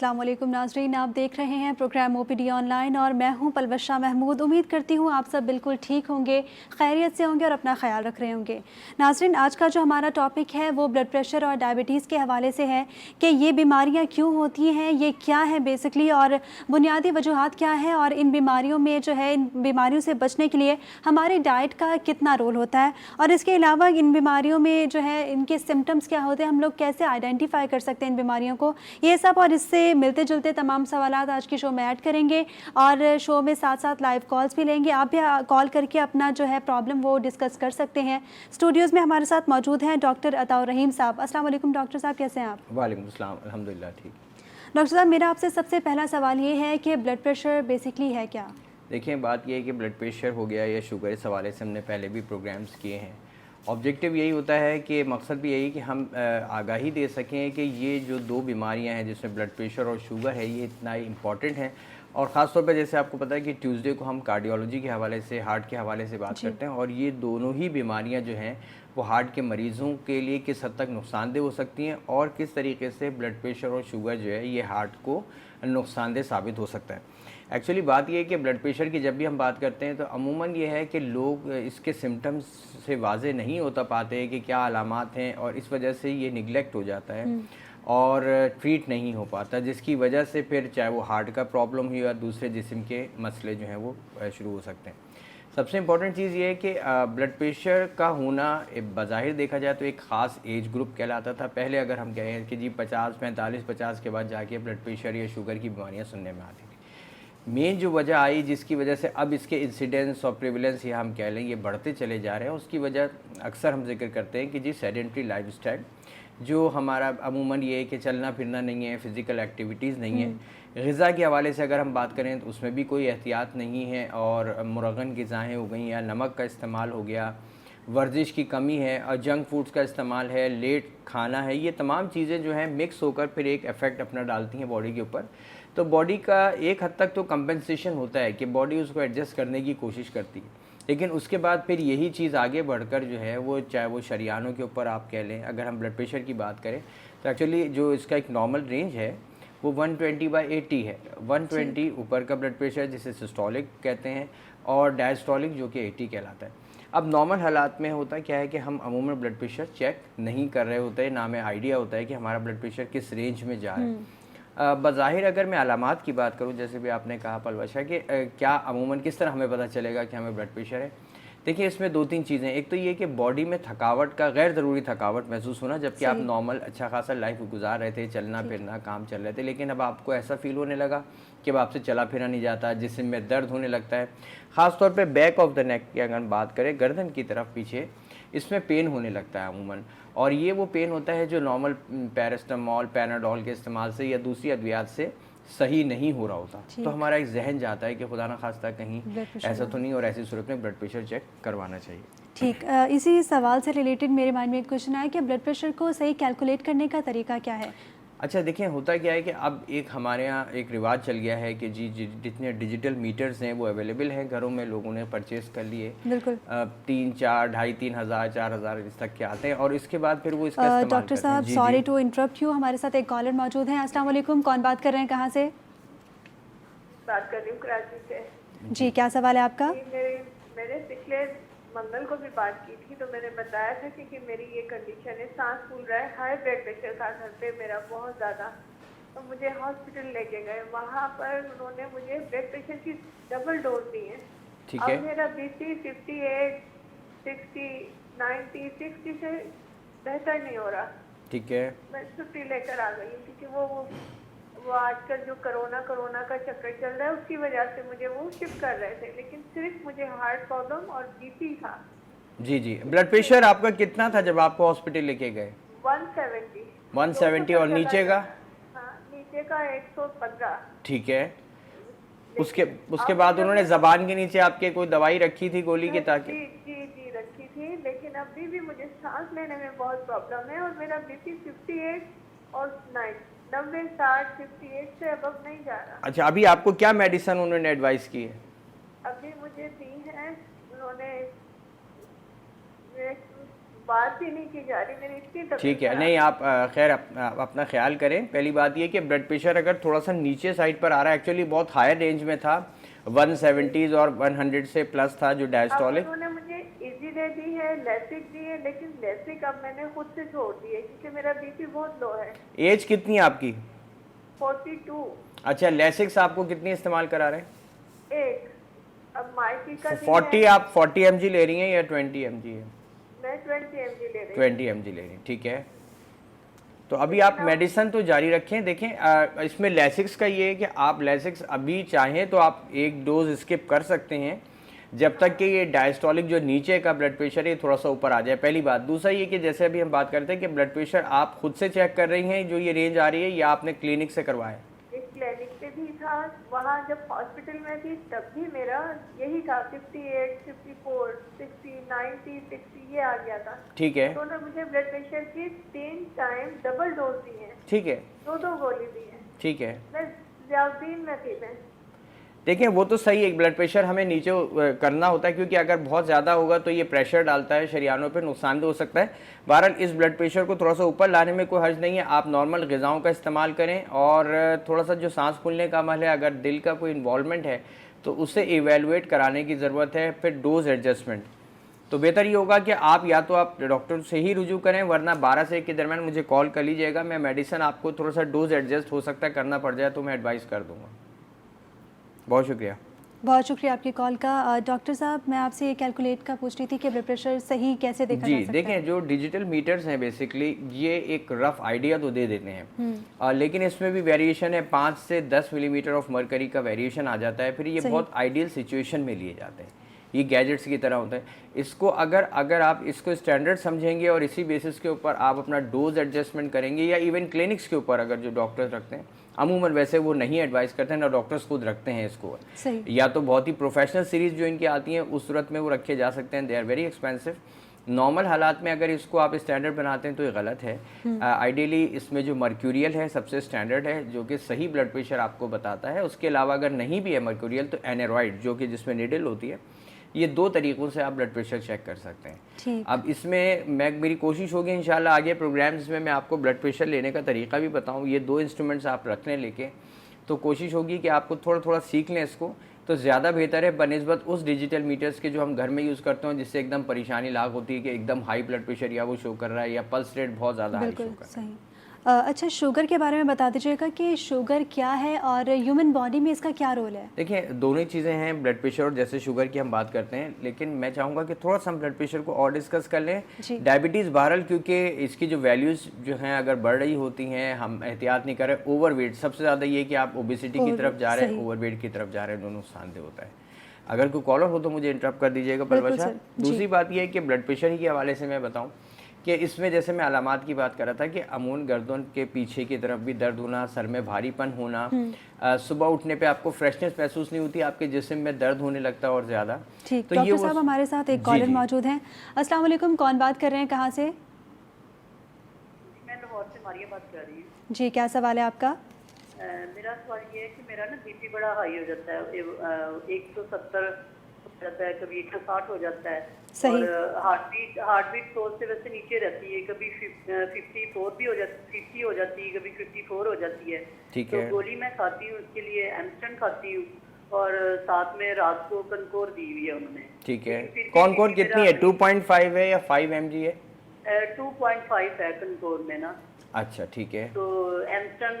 अस्सलाम वालेकुम नाज़रीन, आप देख रहे हैं प्रोग्राम ओपीडी ऑनलाइन और मैं हूं पलवशा महमूद। उम्मीद करती हूं आप सब बिल्कुल ठीक होंगे, खैरियत से होंगे और अपना ख्याल रख रहे होंगे। नाज़रीन, आज का जो हमारा टॉपिक है वो ब्लड प्रेशर और डायबिटीज़ के हवाले से है कि ये बीमारियां क्यों होती हैं, ये क्या है बेसिकली और बुनियादी वजूहात क्या है और इन बीमारियों में जो है इन बीमारियों से बचने के लिए हमारी डाइट का कितना रोल होता है और इसके अलावा इन बीमारियों में जो है इनके सिम्टम्स क्या होते हैं, हम लोग कैसे आइडेंटिफाई कर सकते हैं इन बीमारियों को। ये सब और इससे मिलते जुलते तमाम सवालात आज की शो में ऐड करेंगे और शो में साथ साथ लाइव कॉल्स भी लेंगे। आप भी कॉल करके अपना जो है प्रॉब्लम वो डिस्कस कर सकते हैं। स्टूडियोज़ में हमारे साथ मौजूद हैं डॉक्टर अताउर रहीम साहब। अस्सलाम वालेकुम डॉक्टर साहब, कैसे हैं आप? वालेकुम अस्सलाम, अल्हम्दुलिल्लाह ठीक। डॉक्टर साहब, मेरा आपसे सबसे पहला सवाल ये है कि ब्लड प्रेशर बेसिकली है क्या? देखिए, बात यह है कि ब्लड प्रेशर हो गया या शुगर, इस हवाले से हमने पहले भी प्रोग्राम्स किए हैं। ऑब्जेक्टिव यही होता है कि मकसद भी यही कि हम आगाही दे सकें कि ये जो दो बीमारियां हैं जिसमें ब्लड प्रेशर और शुगर है, ये इतना इम्पॉर्टेंट है। और ख़ास तौर पे जैसे आपको पता है कि ट्यूसडे को हम कार्डियोलॉजी के हवाले से, हार्ट के हवाले से बात करते हैं और ये दोनों ही बीमारियां जो हैं वो हार्ट के मरीज़ों के लिए किस हद तक नुकसानदेह हो सकती हैं और किस तरीके से ब्लड प्रेशर और शुगर जो है ये हार्ट को नुकसानदेह साबित हो सकता है। एक्चुअली बात यह है कि ब्लड प्रेशर की जब भी हम बात करते हैं तो अमूमन ये है कि लोग इसके सिम्टम्स से वाज़े नहीं होता पाते कि क्या अलामात हैं और इस वजह से ये निगलेक्ट हो जाता है और ट्रीट नहीं हो पाता, जिसकी वजह से फिर चाहे वो हार्ट का प्रॉब्लम हो या दूसरे जिस्म के मसले जो हैं वो शुरू हो सकते हैं। सबसे इम्पॉर्टेंट चीज़ ये है कि ब्लड प्रेशर का होना बज़ाहिर देखा जाए तो एक ख़ास एज ग्रुप कहलाता था। पहले अगर हम कहें कि जी 50, 45, 50 के बाद जाके ब्लड प्रेशर या शुगर की बीमारियाँ सुनने में आती थी। मेन जो वजह आई जिसकी वजह से अब इसके इंसिडेंस और प्रिविलेंस या हम कह लें ये बढ़ते चले जा रहे हैं, उसकी वजह अक्सर हम जिक्र करते हैं कि जी सेडेंट्री लाइफस्टाइल, जो हमारा अमूमन ये है कि चलना फिरना नहीं है, फ़िज़िकल एक्टिविटीज़ नहीं है। ग़िज़ा के हवाले से अगर हम बात करें तो उसमें भी कोई एहतियात नहीं है और मुरगन ग़िज़ाएँ हो गई या नमक का इस्तेमाल हो गया, वर्जिश की कमी है और जंक फूड्स का इस्तेमाल है, लेट खाना है, ये तमाम चीज़ें जो हैं मिक्स होकर फिर एक इफ़ेक्ट अपना डालती हैं बॉडी के ऊपर। तो बॉडी का एक हद तक तो कंपनसेशन होता है कि बॉडी उसको एडजस्ट करने की कोशिश करती है, लेकिन उसके बाद फिर यही चीज़ आगे बढ़कर जो है वो चाहे वो शरियानों के ऊपर आप कह लें। अगर हम ब्लड प्रेशर की बात करें तो एक्चुअली जो इसका एक नॉर्मल रेंज है वो 120/80 है। 120 ऊपर का ब्लड प्रेशर जिसे सिस्टोलिक कहते हैं और डायस्टोलिक जो कि 80 कहलाता है। अब नॉर्मल हालात में होता क्या है कि हम अमूमन ब्लड प्रेशर चेक नहीं कर रहे होते, ना हमें आइडिया होता है कि हमारा ब्लड प्रेशर किस रेंज में जा रहा है। बज़ाहिर अगर मैं अलामात की बात करूं, जैसे भी आपने कहा पलवशा कि क्या अमूमन किस तरह हमें पता चलेगा कि हमें ब्लड प्रेशर है। देखिए, इसमें दो तीन चीज़ें। एक तो ये कि बॉडी में थकावट का, गैर ज़रूरी थकावट महसूस होना, जबकि आप नॉर्मल अच्छा खासा लाइफ गुजार रहे थे, चलना फिरना काम चल रहे थे, लेकिन अब आपको ऐसा फील होने लगा कि अब आपसे चला फिरा नहीं जाता, जिस्म में दर्द होने लगता है। ख़ास तौर पे बैक ऑफ द नेक की अगर हम बात करें, गर्दन की तरफ पीछे, इसमें पेन होने लगता है अमूमन। और ये वो पेन होता है जो नॉर्मल पैरास्टामोल, पैनाडोल के इस्तेमाल से या दूसरी अद्वियात से सही नहीं हो रहा होता। तो हमारा एक जहन जाता है कि खुदा न खास्ता कहीं ऐसा तो नहीं, और ऐसी सूरत में ब्लड प्रेशर चेक करवाना चाहिए। ठीक, इसी सवाल से रिलेटेड मेरे माइंड में एक क्वेश्चन आया कि ब्लड प्रेशर को सही कैलकुलेट करने का तरीका क्या है? अच्छा, देखिए, होता क्या है कि अब एक हमारे यहाँ एक रिवाज चल गया है कि जी जितने डिजिटल मीटर्स हैं वो अवेलेबल हैं घरों में, लोगों ने परचेज़ कर लिए। बिल्कुल 3, 4, 2.5, 3,000, 4,000 इस तक के आते हैं और इसके बाद फिर वो इसका इस्तेमाल करते हैं। डॉक्टर साहब, सॉरी टू इंटरप्ट यू, हमारे साथ एक कॉलर मौजूद हैं। अस्सलाम वालेकुम, कौन बात कर रहे हैं, कहाँ से? बात कर रही हूँ कराची से। जी, क्या सवाल है आपका? मैंने पिछले मंगल को भी बात की थी तो मैंने बताया था कि मेरी ये कंडीशन है, सांस फूल रहा है, हाई ब्लड प्रेशर था घर पे मेरा बहुत ज़्यादा। तो मुझे हॉस्पिटल लेके गए, वहाँ पर उन्होंने मुझे ब्लड प्रेशर की डबल डोज दी है। ठीक है। अब मेरा बीपी 58, 60, 90, 60 से बेहतर नहीं हो रहा। ठीक है। मैं छुट्टी लेकर आ गई क्योंकि वो आजकल जो कोरोना का चक्कर चल रहा है उसकी वजह से मुझे वो शिफ्ट कर रहे थे, लेकिन सिर्फ मुझे हार्ट प्रॉब्लम और बीपी था। जी जी, ब्लड प्रेशर आपका कितना था जब आपको हॉस्पिटल लेके गए? 170। 170 और नीचे का? हाँ, नीचे का 115। ठीक है। उसके बाद उन्होंने ज़बान के नीचे आपके कोई दवाई रखी थी गोली की ताकि? जी रखी थी, लेकिन अभी भी मुझे सांस लेने में बहुत प्रॉब्लम है और मेरा बीपी 58 और 90, 60, 58 से अब नहीं जा रहा। अच्छा, अभी आपको क्या मेडिसिन उन्होंने एडवाइस की है? अभी मुझे दी है उन्होंने बात ही नहीं की जा रही, मेरी इतनी तबीयत ठीक है, खराब नहीं आप खैर अपना ख्याल करें। पहली बात ये कि ब्लड प्रेशर अगर थोड़ा सा नीचे साइड पर आ रहा है, एक्चुअली बहुत हायर रेंज में था, 170 और 100 से प्लस था जो अब डायस्टोलिक। उन्होंने मुझे इजीले दी है, लेसिक दी है, लेकिन लेसिक अब मैंने खुद से छोड़ दी है क्योंकि मेरा बीपी बहुत लो है। एज कितनी है आपकी? 42। अच्छा, लेसिक्स आपको कितनी इस्तेमाल करा रहे हैं? एक। अब माइकी का दिन 40 है, आप 40 mg ले रही हैं या 20 mg है? मैं 20 mg ले रही हूँ। 20 mg ले रही हैं, ठीक है। तो अभी लेकिन आप मेडिसिन तो जारी रखें। देखें इसमें लेसिक्स का ये है कि आप लेसिक्स अभी चाहें तो आप एक डोज स्किप कर सकते हैं जब तक कि ये डायस्टोलिक जो नीचे का ब्लड प्रेशर है थोड़ा सा ऊपर आ जाए, पहली बात। दूसरा ये कि जैसे अभी हम बात करते हैं कि ब्लड प्रेशर आप खुद से चेक कर रही हैं जो ये रेंज आ रही है, या आपने क्लिनिक से करवाया? एक क्लिनिक पे भी था, वहाँ जब हॉस्पिटल में थी तब भी मेरा यही था, 58, 54, 60, 90, 60 ये आ गया था। ठीक है, तो उन्होंने मुझे ब्लड प्रेशर की 3 टाइम डबल डोज दी है, ठीक है, 2 गोली दी है। ठीक है। मैं ज्यादा में थी मैं। देखें वो तो सही है, ब्लड प्रेशर हमें नीचे करना होता है क्योंकि अगर बहुत ज़्यादा होगा तो ये प्रेशर डालता है शरीयानों पे, नुकसानदेह हो सकता है। बहरहाल इस ब्लड प्रेशर को थोड़ा सा ऊपर लाने में कोई हर्ज नहीं है। आप नॉर्मल ग़िज़ाओं का इस्तेमाल करें और थोड़ा सा जो सांस फूलने का अमल है, अगर दिल का कोई इन्वॉल्वमेंट है तो उसे एवेलुएट कराने की ज़रूरत है। फिर डोज एडजस्टमेंट तो बेहतर ये होगा कि आप या तो आप डॉक्टर से ही रुजू करें, वरना 12 से 1 के दरमियान मुझे कॉल कर लीजिएगा। मैं मेडिसिन आपको थोड़ा सा डोज एडजस्ट हो सकता है करना पड़ जाए तो मैं एडवाइस कर दूँगा। बहुत शुक्रिया। बहुत शुक्रिया आपकी कॉल का। डॉक्टर साहब, मैं आपसे ये कैलकुलेट का पूछ रही थी कि ब्लड प्रेशर सही कैसे देखा जा जी, सकता देखें है? जो डिजिटल मीटर्स हैं बेसिकली ये एक रफ आइडिया तो दे देते हैं, लेकिन इसमें भी वेरिएशन है। 5 से 10 मिलीमीटर ऑफ मरकरी का वेरिएशन आ जाता है। फिर ये बहुत आइडियल सिचुएशन में लिए जाते हैं, ये गैजेट्स की तरह होता है। इसको अगर आप इसको स्टैंडर्ड समझेंगे और इसी बेसिस के ऊपर आप अपना डोज एडजस्टमेंट करेंगे, या इवन क्लिनिक्स के ऊपर अगर जो डॉक्टर्स रखते हैं, अमूमन वैसे वो नहीं एडवाइस करते हैं ना, डॉक्टर्स खुद रखते हैं इसको, या तो बहुत ही प्रोफेशनल सीरीज़ जो इनकी आती हैं उस सूरत में वो रखे जा सकते हैं, they are very expensive. Normal हालात में अगर इसको आप स्टैंडर्ड बनाते हैं तो ये गलत है। आइडियली इसमें जो मर्क्यूरियल है सबसे स्टैंडर्ड है, जो कि सही ब्लड प्रेशर आपको बताता है। उसके अलावा अगर नहीं भी है मर्क्यूरियल तो एनेरॉइड जो कि जिसमें निडल होती है, ये 2 तरीक़ों से आप ब्लड प्रेशर चेक कर सकते हैं। अब इसमें मेरी कोशिश होगी इंशाल्लाह आगे प्रोग्राम्स में मैं आपको ब्लड प्रेशर लेने का तरीका भी बताऊं। ये 2 इंस्ट्रूमेंट्स आप रख लें लेके, तो कोशिश होगी कि आपको थोड़ा थोड़ा सीख लें इसको, तो ज़्यादा बेहतर है बनिस्बत उस डिजिटल मीटर्स के जो हम घर में यूज़ करते हैं, जिससे एकदम परेशानी लाग होती है कि एकदम हाई ब्लड प्रेशर या वो शो कर रहा है या पल्स रेट बहुत ज़्यादा हाई शो कर रहा है। अच्छा, शुगर के बारे में बता दीजिएगा कि शुगर क्या है और ह्यूमन बॉडी में इसका क्या रोल है? देखिए दोनों ही चीज़ें हैं, ब्लड प्रेशर और जैसे शुगर की हम बात करते हैं, लेकिन मैं चाहूँगा कि थोड़ा सा हम ब्लड प्रेशर को और डिस्कस कर लें। डायबिटीज़ बहरहाल क्योंकि इसकी जो वैल्यूज़ जो हैं अगर बढ़ रही होती हैं, हम एहतियात नहीं करें, ओवरवेट सबसे ज़्यादा ये कि आप ओबेसिटी की तरफ जा रहे हैं, ओवरवेट की तरफ जा रहे हैं, दोनों नुकसानदेह होता है। अगर कोई कॉलर हो तो मुझे इंटरप्ट कर दीजिएगा परवशा। दूसरी बात यह है कि ब्लड प्रेशर ही के हवाले से मैं बताऊँ कि इसमें जैसे मैं अलामात की बात कर रहा था कि अमून गर्दन के पीछे की तरफ भी दर्द होना, सर में भारीपन होना, सुबह उठने पे आपको फ्रेशनेस महसूस नहीं होती, आपके जिस्म में दर्द होने लगता है और ज़्यादा। ठीक, तो डॉक्टर साहब हमारे साथ एक कॉलर मौजूद हैं। अस्सलाम वालेकुम, कौन बात कर रहे हैं, कहाँ से? मैं लाहौर से मारिया बात कर रही हूँ। जी, क्या सवाल है आपका? मेरा सवाल ये है कि मेरा ना बीपी बड़ा हाई हो जाता है, 170 हो जाता है, कभी 160 हो जाता है। सही। और हार्ट बीट 100 से वैसे नीचे रहती है, कभी 54 भी हो जाती, 50 हो जाती है, कभी 54 हो जाती है। ठीक तो है। गोली मैं खाती हूँ उसके लिए, एमस्टन खाती हूँ, और साथ में रात को कनकोर दी हुई है उन्होंने। ठीक है। कौन कितनी है, 2.5 है या 5 mg है? 2.5 है कनकोर में ना। अच्छा, ठीक है। तो एमस्टन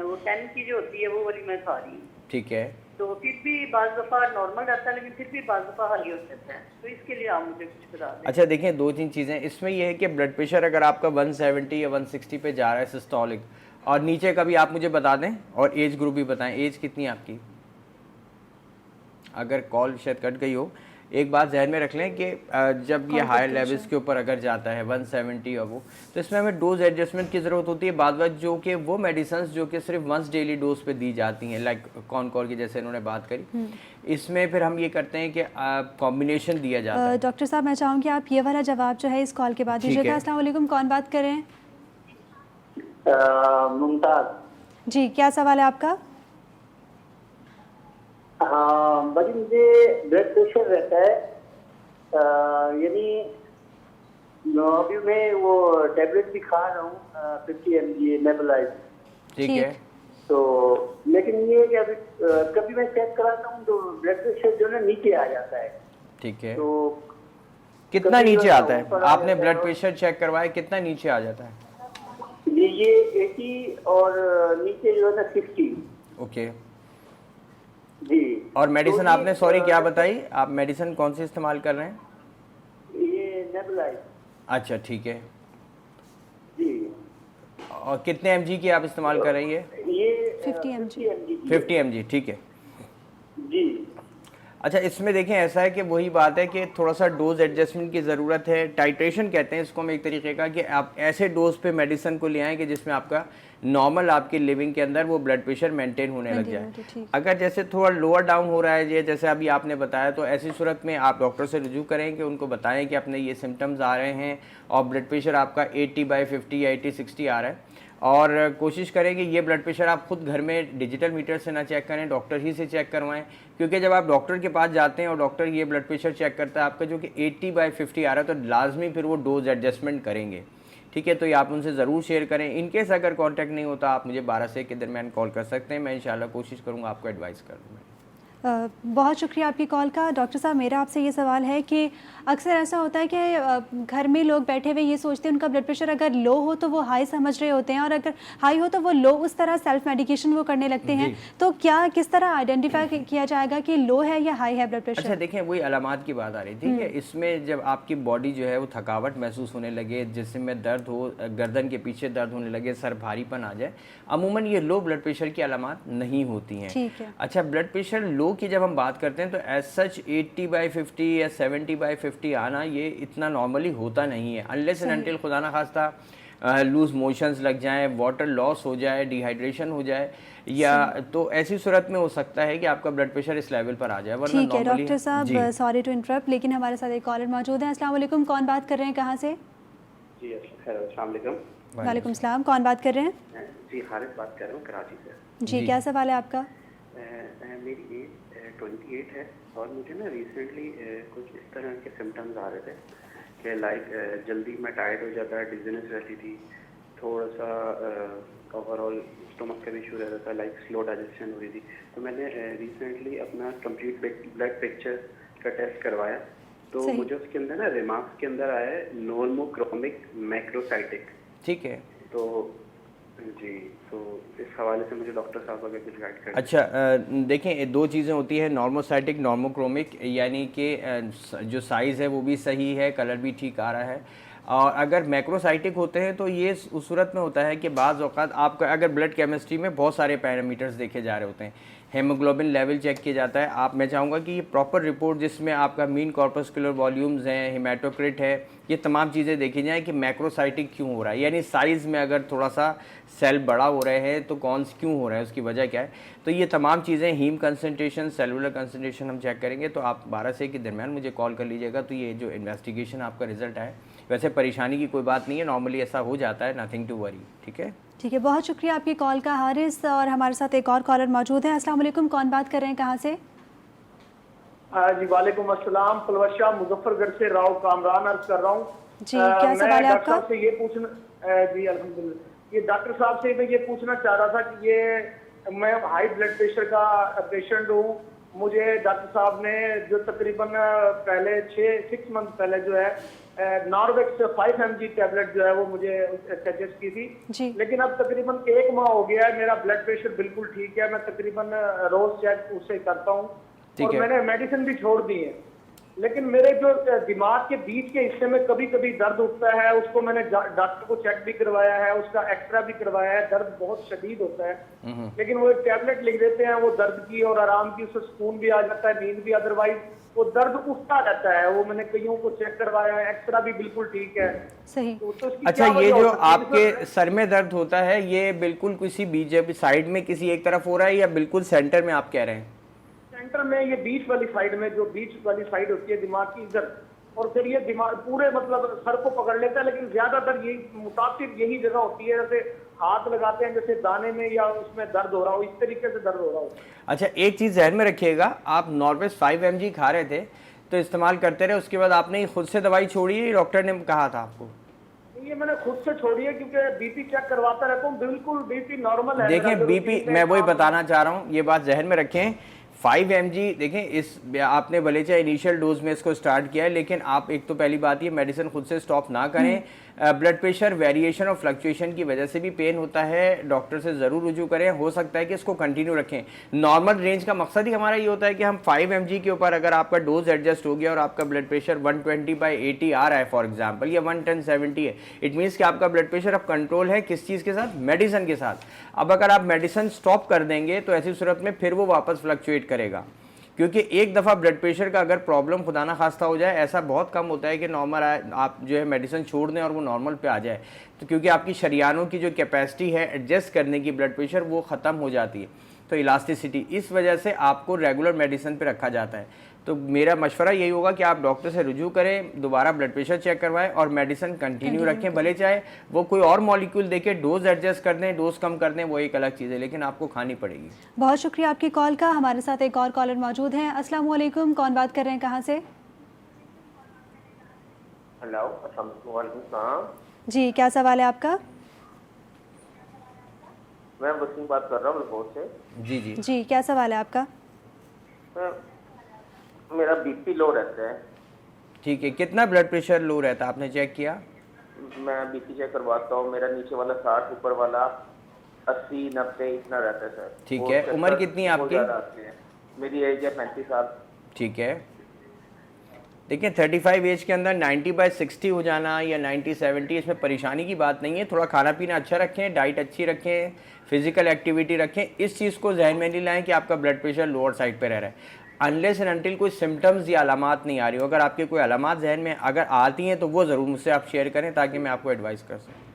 वो 10 की जो होती है वो वाली मैं खा रही हूँ। ठीक है। तो फिर भी बाज़ दफ़ा नॉर्मल रहता है, लेकिन फिर भी बाज़ दफ़ा हाई हो जाता है, तो इसके लिए आप मुझे कुछ बता दें। अच्छा देखिए, 2-3 चीज़ें इसमें ये है कि ब्लड प्रेशर अगर आपका 170 या 160 पे जा रहा है सिस्टोलिक, और नीचे का भी आप मुझे बता दें, और एज ग्रुप भी बताएं, एज कितनी है आपकी? अगर कॉल शायद कट गई हो, एक बात जहन में रख लें कि जब ये हायर लेवल्स के ऊपर अगर जाता है 170 और वो, तो इसमें हमें डोज एडजस्टमेंट की ज़रूरत होती है। बाद बात जो कि वो मेडिसिन जो कि सिर्फ वंस डेली डोज पे दी जाती हैं, लाइक कॉनकोर की जैसे इन्होंने बात करी, इसमें फिर हम ये करते हैं कि कॉम्बिनेशन दिया जाता है। डॉक्टर साहब, मैं चाहूँगी आप ये वाला जवाब जो है इस कॉल के बाद दीजिएगा। अस्सलाम वालेकुम, कौन बात कर रहे हैं? मुमताज जी, क्या सवाल है आपका? हाँ बड़ी, मुझे ब्लड प्रेशर रहता है, यानी अभी मैं वो टेबलेट भी खा रहा हूँ 50 mg नेबुलाइज। ठीक है। तो लेकिन ये है कि अभी कभी मैं चेक कराता हूँ तो ब्लड प्रेशर जो है ना नीचे आ जाता है। ठीक है। तो कितना कभी नीचे जो है आता है? ऊपर आ आपने जाता है ब्लड प्रेशर चेक करवाया, कितना नीचे आ जाता है? ये 80 और नीचे जो है ना 60। ओके। जी। और मेडिसिन तो आपने ये, सॉरी क्या बताई? आप मेडिसिन कौन सी इस्तेमाल कर रहे हैं? ये नेबुलाइज। अच्छा ठीक है। जी। और कितने mg की आप इस्तेमाल कर रही है? ये 50 mg। 50 mg, ठीक है। जी। अच्छा, इसमें देखें ऐसा है कि वही बात है कि थोड़ा सा डोज एडजस्टमेंट की ज़रूरत है। टाइट्रेशन कहते हैं इसको हम एक तरीके का, कि आप ऐसे डोज पे मेडिसिन को ले आएँ कि जिसमें आपका नॉर्मल आपकी लिविंग के अंदर वो ब्लड प्रेशर मेंटेन होने लग जाए। ठीक। अगर जैसे थोड़ा लोअर डाउन हो रहा है, ये जैसे अभी आपने बताया, तो ऐसी सूरत में आप डॉक्टर से रुजू करें कि उनको बताएं कि अपने ये सिम्टम्स आ रहे हैं और ब्लड प्रेशर आपका 80/50 या 80/60 आ रहा है। और कोशिश करें कि ये ब्लड प्रेशर आप खुद घर में डिजिटल मीटर से ना चेक करें, डॉक्टर ही से चेक करवाएं। क्योंकि जब आप डॉक्टर के पास जाते हैं और डॉक्टर ये ब्लड प्रेशर चेक करता है आपका जो कि 80/50 आ रहा है, तो लाजमी फिर वो डोज एडजस्टमेंट करेंगे। ठीक है, तो ये आप उनसे ज़रूर शेयर करें। इनकेस अगर कांटेक्ट नहीं होता, आप मुझे 12 से 1 के दरमियान कॉल कर सकते हैं। मैं इंशाल्लाह कोशिश करूँगा आपको एडवाइस कर दूँ। बहुत शुक्रिया आपकी कॉल का। डॉक्टर साहब, मेरा आपसे ये सवाल है कि अक्सर ऐसा होता है कि घर में लोग बैठे हुए ये सोचते हैं उनका ब्लड प्रेशर अगर लो हो तो वो हाई समझ रहे होते हैं, और अगर हाई हो तो वो लो, उस तरह सेल्फ मेडिकेशन वो करने लगते हैं। तो क्या किस तरह आइडेंटिफाई किया जाएगा कि लो है या हाई है ब्लड प्रेशर? अच्छा देखें, वही अलामात की बात आ रही ठीक है। इसमें जब आपकी बॉडी जो है वो थकावट महसूस होने लगे, जिस्म में दर्द हो, गर्दन के पीछे दर्द होने लगे, सर भारीपन आ जाए, अमूमन ये लो ब्लड प्रेशर की अलामात नहीं होती हैं। ठीक है। अच्छा, ब्लड प्रेशर लो की जब हम बात करते हैं तो एज सच 80/50 या 70/50 आना ये इतना नॉर्मली होता नहीं है, अनलेस एंड अनटिल खुदा ना खास्ता लूज मोशंस लग जाएं, वाटर लॉस हो जाए, डिहाइड्रेशन हो जाए, या तो ऐसी सूरत में हो सकता है कि आपका ब्लड प्रेशर इस लेवल पर आ जाए। वरना ठीक है नॉर्मली डॉक्टर साहब, सॉरी टू इंटरप्ट, लेकिन हमारे साथ एक कॉलर मौजूद है। अस्सलाम वालेकुम, कौन बात कर रहे हैं, कहाँ से? जी अस्सलाम वालेकुम। वालेकुम सलाम, कौन बात कर रहे हैं? जी हारिस बात कर रहा हूँ कराची से। जी, क्या सवाल है आपका? मेरी एज 28 है और मुझे ना रिसेंटली कुछ इस तरह के सिम्टम्स आ रहे थे कि लाइक जल्दी में टायर्ड हो जाता है, डिजीनेस रहती थी, थोड़ा सा ओवरऑल स्टमक का भी इशू रहता था, लाइक स्लो डाइजेशन हो रही थी। तो मैंने रिसेंटली अपना कंप्लीट ब्लड पिक्चर का टेस्ट करवाया, तो मुझे उसके अंदर ना रिमार्क्स के अंदर आया है नॉर्मोक्रोमिक मैक्रोसाइटिक। ठीक है। तो जी, तो इस हवाले से मुझे डॉक्टर साहब अगर कुछ गाइड करें। अच्छा, देखें दो चीज़ें होती है, नॉर्मोसाइटिक, नॉर्मोक्रोमिक, यानी कि जो साइज़ है वो भी सही है, कलर भी ठीक आ रहा है। और अगर मैक्रोसाइटिक होते हैं तो ये उस सूरत में होता है कि बाज़ औक़ात आपका अगर ब्लड केमिस्ट्री में बहुत सारे पैरामीटर्स देखे जा रहे होते हैं, हेमोग्लोबिन लेवल चेक किया जाता है। आप, मैं चाहूँगा कि ये प्रॉपर रिपोर्ट जिसमें आपका मीन कॉर्पस्कुलर वॉल्यूम्स हैं, हेमाटोक्रिट है, ये तमाम चीज़ें देखी जाएँ कि मैक्रोसाइटिक क्यों हो रहा है, यानी साइज़ में अगर थोड़ा सा सेल बड़ा हो रहे हैं तो कौन क्यों हो रहा है, उसकी वजह क्या है। तो ये तमाम चीज़ें, हीम कंसनट्रेशन, सेलुलर कंसनट्रेशन हम चेक करेंगे। तो आप 12 से 1 के दरमियान मुझे कॉल कर लीजिएगा। तो ये जो इन्वेस्टिगेशन आपका रिजल्ट आए, वैसे परेशानी की कोई बात नहीं है, नॉर्मली ऐसा हो जाता है, नथिंग टू वरी। ठीक है, ठीक है, बहुत शुक्रिया आपकी कॉल का हारिस। और हमारे साथ एक और कॉलर मौजूद है। अस्सलाम वालेकुम, कौन बात कर रहे हैं, कहाँ से? जी वालेकुम अस्सलाम, पलवशा मुजफ्फरगढ़ से राव कामरान अर्ज कर रहा हूँ। जी, क्या सवाल है आपका? से ये पूछना जी अल्हम्दुलिल्लाह, ये डॉक्टर साहब से मैं ये पूछना चाह रहा था कि ये मैं हाई ब्लड प्रेशर का पेशेंट हूँ। मुझे डॉक्टर साहब ने जो तकरीबन पहले 6 मंथ पहले जो है नॉर्वेक्स 5 mg टैबलेट जो है वो मुझे सजेस्ट की थी, लेकिन अब तकरीबन 1 माह हो गया है, मेरा ब्लड प्रेशर बिल्कुल ठीक है। मैं तकरीबन रोज चेक उससे करता हूँ और मैंने मेडिसिन भी छोड़ दी है, लेकिन मेरे जो दिमाग के बीच के हिस्से में कभी कभी दर्द उठता है। उसको मैंने डॉक्टर को चेक भी करवाया है, उसका एक्सरा भी करवाया है, दर्द बहुत शदीद होता है। लेकिन वो एक टैबलेट लिख देते हैं वो दर्द की और आराम की, उससे सुकून भी आ जाता है, नींद भी, अदरवाइज वो दर्द उठता रहता है। वो मैंने कईयों को चेक करवाया है, एक्सरा भी बिल्कुल ठीक है। सही। तो अच्छा, ये जो आपके सर में दर्द होता है ये बिल्कुल किसी बीच साइड में किसी एक तरफ हो रहा है या बिल्कुल सेंटर में, आप कह रहे हैं? सेंटर में, ये बीच वाली साइड में, जो बीच वाली साइड होती है दिमाग की इधर, और फिर ये दिमाग पूरे मतलब सर को पकड़ लेता है, लेकिन ज्यादातर यही मुतासिर यही जगह होती है, जैसे हाथ लगाते हैं जैसे दाने में या उसमें दर्द हो रहा हो, इस तरीके से दर्द हो रहा हो। अच्छा, एक चीज़ ध्यान में रखिएगा, आप नॉर्वेक्स 5 mg खा रहे थे, तो इस्तेमाल करते रहे, उसके बाद आपने खुद से दवाई छोड़ी है, डॉक्टर ने कहा था आपको? ये मैंने खुद से छोड़ी है क्योंकि बीपी चेक करवाता रहता हूँ, बिल्कुल बीपी नॉर्मल है। देखें बीपी, मैं वही बताना चाह रहा हूँ, ये बात जहन में रखें। 5 mg देखें, इस आपने भले चाहे इनिशियल डोज में इसको स्टार्ट किया है, लेकिन आप एक तो पहली बात ये मेडिसिन खुद से स्टॉप ना करें। ब्लड प्रेशर वेरिएशन और फ्लक्चुएशन की वजह से भी पेन होता है, डॉक्टर से ज़रूर रुजू करें। हो सकता है कि इसको कंटिन्यू रखें। नॉर्मल रेंज का मकसद ही हमारा ये होता है कि हम 5 mg के ऊपर अगर आपका डोज एडजस्ट हो गया और आपका ब्लड प्रेशर 120/80 आ रहा है फॉर एग्जांपल, या 110/70 है, इट मीन्स कि आपका ब्लड प्रेशर अब कंट्रोल है। किस चीज़ के साथ? मेडिसिन के साथ। अब अगर आप मेडिसिन स्टॉप कर देंगे तो ऐसी सूरत में फिर वो वापस फ्लक्चुएट करेगा, क्योंकि एक दफ़ा ब्लड प्रेशर का अगर प्रॉब्लम खुदा ना खास्ता हो जाए, ऐसा बहुत कम होता है कि नॉर्मल आप जो है मेडिसिन छोड़ दें और वो नॉर्मल पे आ जाए। तो क्योंकि आपकी शरियानों की जो कैपेसिटी है एडजस्ट करने की ब्लड प्रेशर, वो ख़त्म हो जाती है, तो इलास्टिसिटी, इस वजह से आपको रेगुलर मेडिसिन पे रखा जाता है। तो मेरा मशवरा यही होगा कि आप डॉक्टर से रुजू करें, दोबारा ब्लड प्रेशर चेक करवाएं और मेडिसिन कंटिन्यू रखें। भले चाहे वो कोई और मॉलिक्यूल देके डोज एडजस्ट कर दें, डोज कम कर दें, वो एक अलग चीज़ है, लेकिन आपको खानी पड़ेगी। बहुत शुक्रिया आपकी कॉल का। हमारे साथ एक और कॉलर मौजूद हैं। अस्सलाम वालेकुम, कौन बात कर रहे हैं, कहाँ से? हेलो, अस्सलाम वालेकुम। जी, क्या सवाल है आपका? मैं वसीम बात कर रहा हूँ लाहौर से। जी जी जी, क्या सवाल है आपका? मेरा बीपी लो रहता है। ठीक है, कितना ब्लड प्रेशर लो रहता है, आपने चेक किया? मैं बीपी चेक करवाता हूँ, मेरा नीचे वाला 60, ऊपर वाला 80-90 इतना रहता है सर। ठीक है, उम्र कितनी है आपकी? मेरी एज है 35 साल। ठीक है, देखिए 35 एज के अंदर 90/60 हो जाना या 90/70, इसमें परेशानी की बात नहीं है। थोड़ा खाना पीना अच्छा रखें, डाइट अच्छी रखें, फिजिकल एक्टिविटी रखें। इस चीज़ को जहन में नहीं लाएं कि आपका ब्लड प्रेशर लोअर साइड पे रह रहा है, अनलेस एंड अनटिल कोई सिम्टम्स या अलामात नहीं आ रही हो। अगर आपके कोई अलामात जहन में अगर आती हैं तो वो ज़रूर मुझसे आप शेयर करें ताकि मैं आपको एडवाइस कर सकूँ।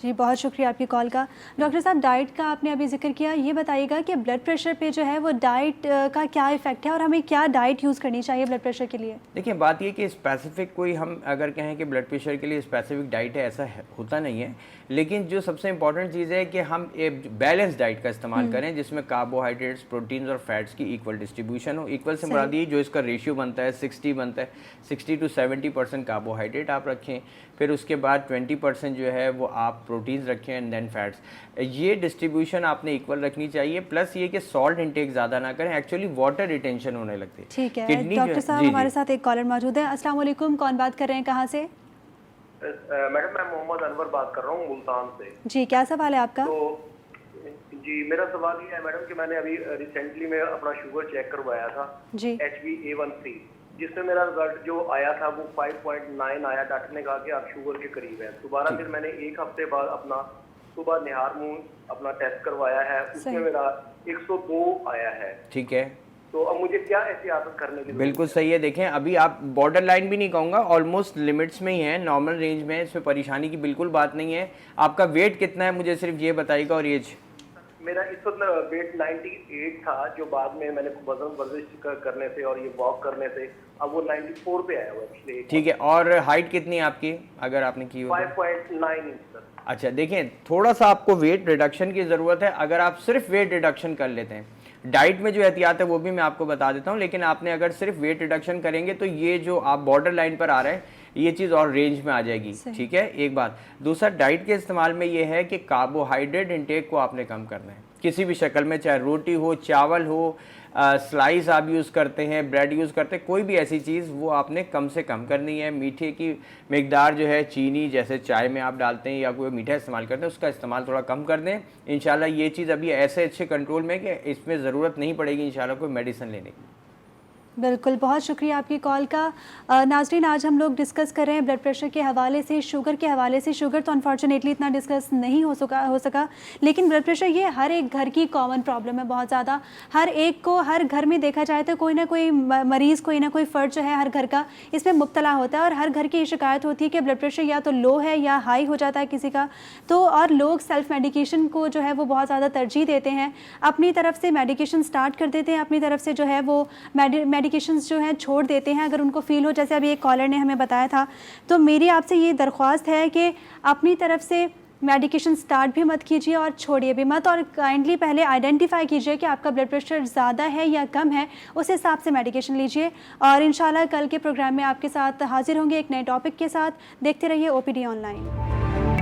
जी, बहुत शुक्रिया आपकी कॉल का। डॉक्टर साहब, डाइट का आपने अभी जिक्र किया, ये बताइएगा कि ब्लड प्रेशर पे जो है वो डाइट का क्या इफ़ेक्ट है और हमें क्या डाइट यूज़ करनी चाहिए ब्लड प्रेशर के लिए? देखिए, बात ये कि स्पेसिफिक कोई हम अगर कहें कि ब्लड प्रेशर के लिए स्पेसिफिक डाइट है, ऐसा होता नहीं है। लेकिन जो सबसे इंपॉर्टेंट चीज़ है कि हम एक बैलेंस डाइट का इस्तेमाल करें, जिसमें कार्बोहाइड्रेट्स, प्रोटीन्स और फैट्स की इक्वल डिस्ट्रीब्यूशन हो। इक्वल से मुराद ये जो इसका रेशियो बनता है 60 बनता है, 60 to 70% कार्बोहाइड्रेट आप रखें, फिर उसके बाद 20% जो है वो आप प्रोटीन्स रखें एंड देन फैट्स। ये डिस्ट्रीब्यूशन आपने इक्वल रखनी चाहिए। प्लस ये कि सॉल्ट इंटेक ज़्यादा ना करें, एक्चुअली वाटर रिटेंशन होने लगती है। ठीक है डॉक्टर साहब, हमारे साथ एक कॉलर मौजूद है। अस्सलाम वालेकुम, कौन बात कर रहे हैं, कहाँ से? मैडम, मैं मोहम्मद अनवर बात कर रहा हूँ मुल्तान से। जी, क्या सवाल है आपका? तो जी, मेरा सवाल ये है मैडम कि मैंने अभी रिसेंटली में अपना शुगर चेक करवाया था जी, HbA1c, जिसमें मेरा रिजल्ट जो आया था वो 5.9 आया। डॉक्टर ने कहा कि आप शुगर के करीब है। दोबारा फिर मैंने एक हफ्ते बाद अपना सुबह निहार मुंह अपना टेस्ट करवाया है, उसमें मेरा 102 आया है। ठीक है, तो अब मुझे क्या एहतियात करने की? बिल्कुल सही है। देखें, अभी आप बॉर्डर लाइन भी नहीं कहूँगा, ऑलमोस्ट लिमिट्स में ही है, नॉर्मल रेंज में है, इसमें परेशानी की बिल्कुल बात नहीं है। आपका वेट कितना है मुझे सिर्फ ये बताइएगा, और एज? मेरा इस वक्त वेट 98 था, जो बाद में मैंने वजन वर्जिश करने से और ये वॉक करने से अब वो 94 पे आया हुआ है। ठीक है, और हाइट कितनी है आपकी, अगर आपने की हो? 5.9 इंच सर। अच्छा, देखें थोड़ा सा आपको वेट रिडक्शन की ज़रूरत है। अगर आप सिर्फ वेट रिडक्शन कर लेते हैं, डाइट में जो एहतियात है वो भी मैं आपको बता देता हूँ, लेकिन आपने अगर सिर्फ वेट रिडक्शन करेंगे तो ये जो आप बॉर्डर लाइन पर आ रहे हैं, ये चीज़ और रेंज में आ जाएगी। ठीक है, एक बात। दूसरा, डाइट के इस्तेमाल में ये है कि कार्बोहाइड्रेट इंटेक को आपने कम करना है किसी भी शक्ल में, चाहे रोटी हो, चावल हो, स्लाइस आप यूज़ करते हैं, ब्रेड यूज़ करते हैं, कोई भी ऐसी चीज़ वो आपने कम से कम करनी है। मीठे की मिकदार जो है, चीनी जैसे चाय में आप डालते हैं या कोई मीठा इस्तेमाल करते हैं, उसका इस्तेमाल थोड़ा कम कर दें। इंशाल्लाह ये चीज़ अभी ऐसे अच्छे कंट्रोल में कि इसमें ज़रूरत नहीं पड़ेगी इंशाल्लाह कोई मेडिसिन लेने की। बिल्कुल, बहुत शुक्रिया आपकी कॉल का। नाज़रीन, आज हम लोग डिस्कस कर रहे हैं ब्लड प्रेशर के हवाले से, शुगर के हवाले से। शुगर तो अनफॉर्चुनेटली इतना डिस्कस नहीं हो सका, लेकिन ब्लड प्रेशर ये हर एक घर की कॉमन प्रॉब्लम है बहुत ज़्यादा। हर एक को, हर घर में देखा जाए तो कोई ना कोई मरीज़, कोई ना कोई फ़र्द जो है हर घर का इसमें मुब्तला होता है, और हर घर की ये शिकायत होती है कि ब्लड प्रेशर या तो लो है या हाई हो जाता है किसी का। तो और लोग सेल्फ़ मेडिकेशन को जो है वो बहुत ज़्यादा तरजीह देते हैं, अपनी तरफ से मेडिकेशन स्टार्ट कर देते हैं, अपनी तरफ से जो है वो मेडिकेशंस जो हैं छोड़ देते हैं अगर उनको फ़ील हो। जैसे अभी एक कॉलर ने हमें बताया था, तो मेरी आपसे ये दरख्वास्त है कि अपनी तरफ से मेडिकेशन स्टार्ट भी मत कीजिए और छोड़िए भी मत, और काइंडली पहले आइडेंटिफाई कीजिए कि आपका ब्लड प्रेशर ज़्यादा है या कम है, उस हिसाब से मेडिकेशन लीजिए। और इंशाल्लाह कल के प्रोग्राम में आपके साथ हाजिर होंगे एक नए टॉपिक के साथ। देखते रहिए OPD ऑनलाइन।